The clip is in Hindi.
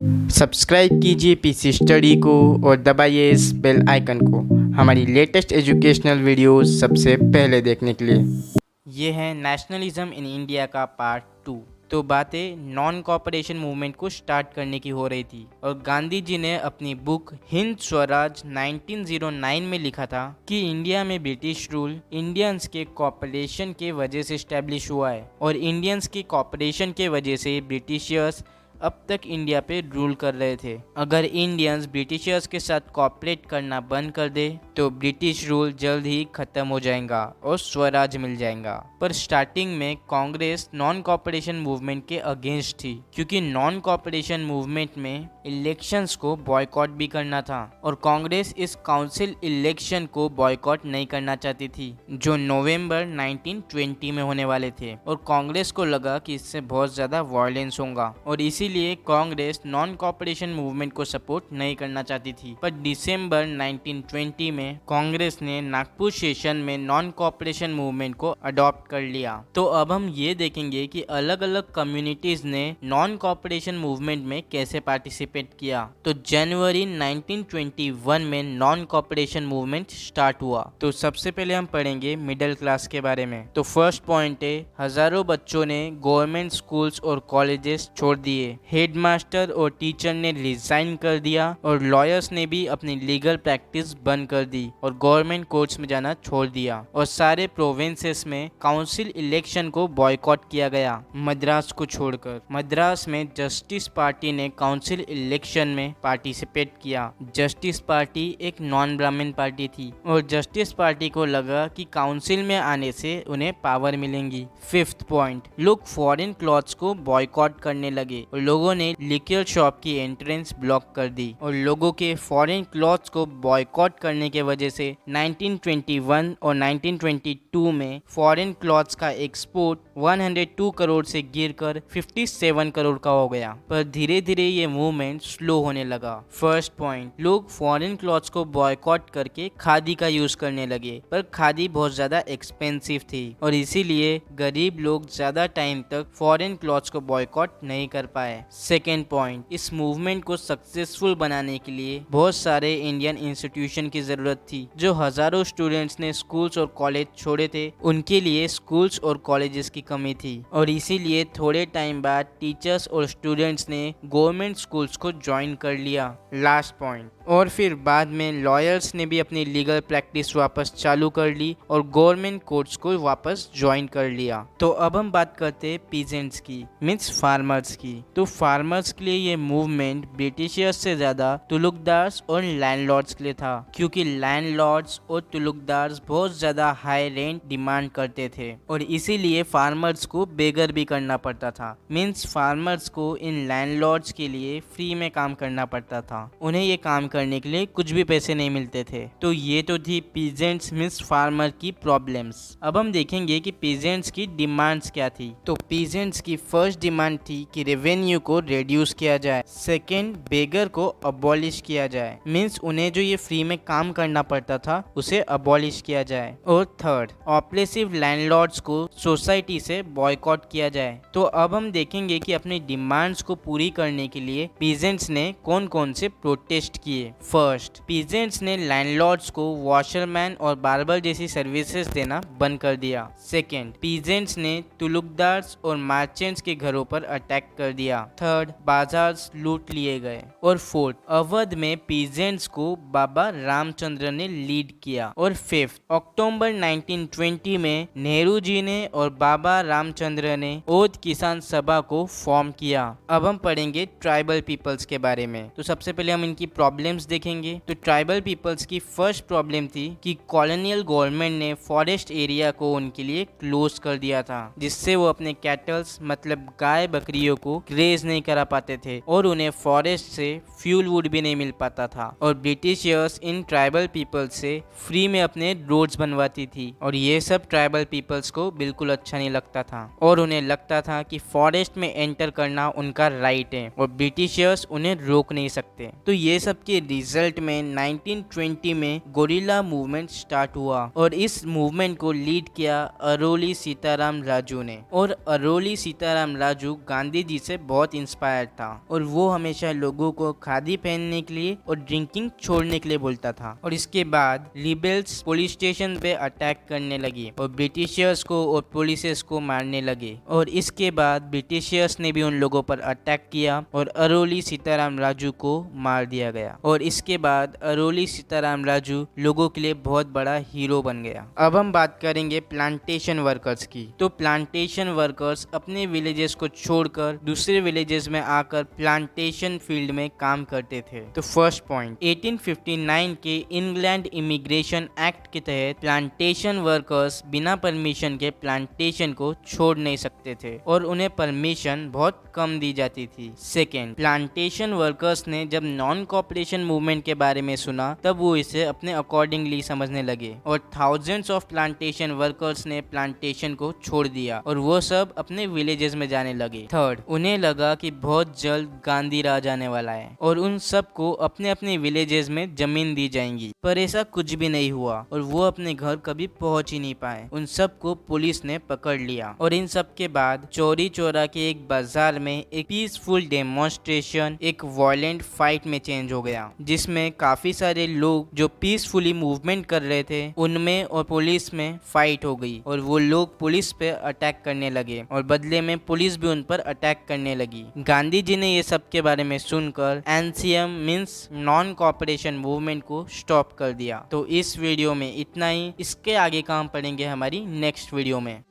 सब्सक्राइब कीजिए पीसी स्टडी को और दबाइए इस बेल आइकन को हमारी लेटेस्ट एजुकेशनल वीडियोस सबसे पहले देखने के लिए। ये है नेशनलिज्म इन इंडिया का पार्ट 2। तो बातें नॉन कॉपरेशन मूवमेंट को स्टार्ट करने की हो रही थी और गांधी जी ने अपनी बुक हिंद स्वराज 1909 में लिखा था कि इंडिया में ब्रिटिश रूल इंडियंस के कॉपरेशन के वजह से इस्टेब्लिश हुआ है और इंडियंस के कॉपरेशन के वजह से ब्रिटिशर्स अब तक इंडिया पे रूल कर रहे थे। अगर इंडियंस ब्रिटिशर्स के साथ कॉपरेट करना बंद कर दे तो ब्रिटिश रूल जल्द ही खत्म हो जाएगा और स्वराज मिल जाएगा। पर स्टार्टिंग में कांग्रेस नॉन कॉपरेशन मूवमेंट के अगेंस्ट थी क्योंकि नॉन कॉपरेशन मूवमेंट में इलेक्शंस को बॉयकॉट भी करना था और कांग्रेस इस काउंसिल इलेक्शन को बॉयकॉट नहीं करना चाहती थी जो नवंबर 1920 में होने वाले थे और कांग्रेस को लगा कि इससे बहुत ज्यादा वायलेंस होगा और इसीलिए कांग्रेस नॉन कॉपरेशन मूवमेंट को सपोर्ट नहीं करना चाहती थी। पर दिसंबर 1920 में कांग्रेस ने नागपुर सेशन में नॉन कॉपरेशन मूवमेंट को अडॉप्ट कर लिया। तो अब हम ये देखेंगे कि अलग अलग कम्युनिटीज ने नॉन कॉपरेशन मूवमेंट में कैसे पार्टिसिपेट किया। तो जनवरी 1921 में नॉन कॉपरेशन मूवमेंट स्टार्ट हुआ। तो सबसे पहले हम पढ़ेंगे मिडिल क्लास के बारे में। तो फर्स्ट पॉइंट है, हजारों बच्चों ने गवर्नमेंट स्कूल्स और कॉलेजेस छोड़ दिए, हेडमास्टर और टीचर ने रिजाइन कर दिया और लॉयर्स ने भी अपनी लीगल प्रैक्टिस बंद कर दी और गवर्नमेंट कोर्ट्स में जाना छोड़ दिया और सारे प्रोविंसेस में काउंसिल इलेक्शन को बॉयकॉट किया गया मद्रास को छोड़कर। मद्रास में जस्टिस पार्टी ने काउंसिल इलेक्शन में पार्टिसिपेट किया। जस्टिस पार्टी एक नॉन ब्राह्मण पार्टी थी और जस्टिस पार्टी को लगा कि काउंसिल में आने से उन्हें पावर मिलेंगी। फिफ्थ पॉइंट, लोग फॉरेन क्लॉथ्स को बॉयकॉट करने लगे और लोगों ने लिक्वर शॉप की एंट्रेंस ब्लॉक कर दी और लोगों के फॉरेन क्लॉथ्स को बॉयकॉट करने के वजह से 1921 और 1922 में फॉरेन क्लॉथ्स का एक्सपोर्ट 102 करोड़ से गिरकर 57 करोड़ का हो गया। पर धीरे धीरे ये मूवमेंट स्लो होने लगा। फर्स्ट पॉइंट, लोग फॉरेन क्लॉथ्स को बॉयकॉट करके खादी का यूज करने लगे पर खादी बहुत ज्यादा एक्सपेंसिव थी और इसीलिए गरीब लोग ज्यादा टाइम तक फॉरेन क्लॉथ्स को बॉयकॉट नहीं कर पाए। सेकेंड पॉइंट, इस मूवमेंट को सक्सेसफुल बनाने के लिए बहुत सारे इंडियन इंस्टीट्यूशन की जरूरत थी। जो हजारों स्टूडेंट्स ने स्कूल्स और कॉलेज छोड़े थे उनके लिए स्कूल्स और कॉलेजेस की कमी थी और इसीलिए थोड़े टाइम बाद टीचर्स और स्टूडेंट्स ने गवर्नमेंट स्कूल्स को ज्वाइन कर लिया। लास्ट पॉइंट, और फिर बाद में लॉयर्स ने भी अपनी लीगल प्रैक्टिस वापस चालू कर ली और गवर्नमेंट कोर्ट्स को वापस ज्वाइन कर लिया। तो अब हम बात करते हैं पीजेंट्स की, मीन्स फार्मर्स की। तो फार्मर्स के लिए ये मूवमेंट ब्रिटिशर्स से ज्यादा तुलुकदार्स और लैंडलॉर्ड्स के लिए था क्योंकि लैंडलॉर्ड्स और तुलुकदार्स बहुत ज्यादा हाई रेंट डिमांड करते थे और इसीलिए फार्मर्स को बेगर भी करना पड़ता था। मीन्स फार्मर्स को इन लैंडलॉर्ड्स के लिए फ्री में काम करना पड़ता था, उन्हें ये काम करने के लिए कुछ भी पैसे नहीं मिलते थे। तो ये तो थी पीजेंट्स मीन्स फार्मर की प्रॉब्लम्स। अब हम देखेंगे कि पीजेंट्स की डिमांड्स क्या थी। तो पीजेंट्स की फर्स्ट डिमांड थी कि रेवेन्यू को रिड्यूस किया जाए। सेकेंड, बेगर को अबॉलिश किया जाए, मीन्स उन्हें जो ये फ्री में काम करना पड़ता था उसे अबॉलिश किया जाए। और थर्ड, ऑपरेसिव लैंडलॉर्ड्स को सोसाइटी से बॉयकॉट किया जाए। तो अब हम देखेंगे कि अपनी डिमांड्स को पूरी करने के लिए पीजेंट्स ने कौन कौन से प्रोटेस्ट किए। फर्स्ट, पीजेंट्स ने लैंडलॉर्ड्स को वॉशरमैन और बार्बर जैसी सर्विसेज देना बंद कर दिया। सेकेंड, पीजेंट्स ने तुलुकदार्स और मर्चेंट्स के घरों पर अटैक कर दिया। थर्ड, बाजार लूट लिए गए। और फोर्थ, अवध में पीजेंट्स को बाबा रामचंद्र ने लीड किया। और फिफ्थ, अक्टूबर 1920 में नेहरू जी ने और बाबा रामचंद्र ने ओध किसान सभा को फॉर्म किया। अब हम पढ़ेंगे ट्राइबल पीपल्स के बारे में। तो सबसे पहले हम इनकी प्रॉब्लम्स देखेंगे। तो ट्राइबल पीपल्स की फर्स्ट प्रॉब्लम थी कि कॉलोनियल गवर्नमेंट ने फॉरेस्ट एरिया को उनके लिए क्लोज कर दिया था जिससे वो अपने कैटल्स मतलब गाय बकरियों को ग्रेज नहीं करा पाते थे और उन्हें फॉरेस्ट से फ्यूल वुड भी नहीं मिल पाता था। और ब्रिटिशर्स इन ट्राइबल पीपल्स से फ्री में अपने रोड्स बनवाती थी और ये सब ट्राइबल पीपल्स को बिल्कुल अच्छा नहीं लगता था और उन्हें लगता था कि फॉरेस्ट में एंटर करना उनका राइट है और ब्रिटिशर्स उन्हें रोक नहीं सकते। तो ये सब के रिजल्ट में 1920 में गोरिल्ला मूवमेंट स्टार्ट हुआ और इस मूवमेंट को लीड किया अरोली सीताराम राजू ने। और अरोली सीताराम राजू गांधी जी से बहुत बहुत इंस्पायर था और वो हमेशा लोगों को खादी पहनने के लिए और ड्रिंकिंग छोड़ने के लिए बोलता था। और इसके बाद लिबरल्स पुलिस स्टेशन पे अटैक करने लगे और ब्रिटिशर्स को और पुलिस को मारने लगे। और इसके बाद ब्रिटिशर्स ने भी उन लोगों पर अटैक किया और अरोली सीताराम राजू को मार दिया गया। और इसके बाद अरोली सीताराम राजू लोगों के लिए बहुत बड़ा हीरो बन गया। अब हम बात करेंगे प्लांटेशन वर्कर्स की। तो प्लांटेशन वर्कर्स अपने विलेजेस को छोड़कर दूसरे विलेजेस में आकर प्लांटेशन फील्ड में काम करते थे। तो फर्स्ट पॉइंट, 1859 के इंग्लैंड इमिग्रेशन एक्ट के तहत प्लांटेशन वर्कर्स बिना परमिशन के प्लांटेशन को छोड़ नहीं सकते थे और उन्हें परमिशन बहुत कम दी जाती थी। सेकेंड, प्लांटेशन वर्कर्स ने जब नॉन कॉपरेशन मूवमेंट के बारे में सुना तब वो इसे अपने अकॉर्डिंगली समझने लगे और थाउजेंड्स ऑफ प्लांटेशन वर्कर्स ने प्लांटेशन को छोड़ दिया और वो सब अपने विलेजेस में जाने लगे। थर्ड, उन्हें लगा कि बहुत जल्द गांधी राज आने वाला है और उन सबको अपने अपने विलेजेस में जमीन दी जाएंगी, पर ऐसा कुछ भी नहीं हुआ और वो अपने घर कभी पहुंच ही नहीं पाए। उन सबको पुलिस ने पकड़ लिया और इन सब के बाद चौरी चौरा के एक बाजार में एक पीसफुल डेमोन्स्ट्रेशन एक वायलेंट फाइट में चेंज हो गया, जिसमें काफी सारे लोग जो पीसफुली मूवमेंट कर रहे थे उनमें और पुलिस में फाइट हो गई और वो लोग पुलिस पे अटैक करने लगे और बदले में पुलिस भी उन पर अटैक करने लगी। गांधी जी ने ये सब के बारे में सुनकर NCM means non cooperation movement को स्टॉप कर दिया। तो इस वीडियो में इतना ही, इसके आगे काम पढ़ेंगे हमारी नेक्स्ट वीडियो में।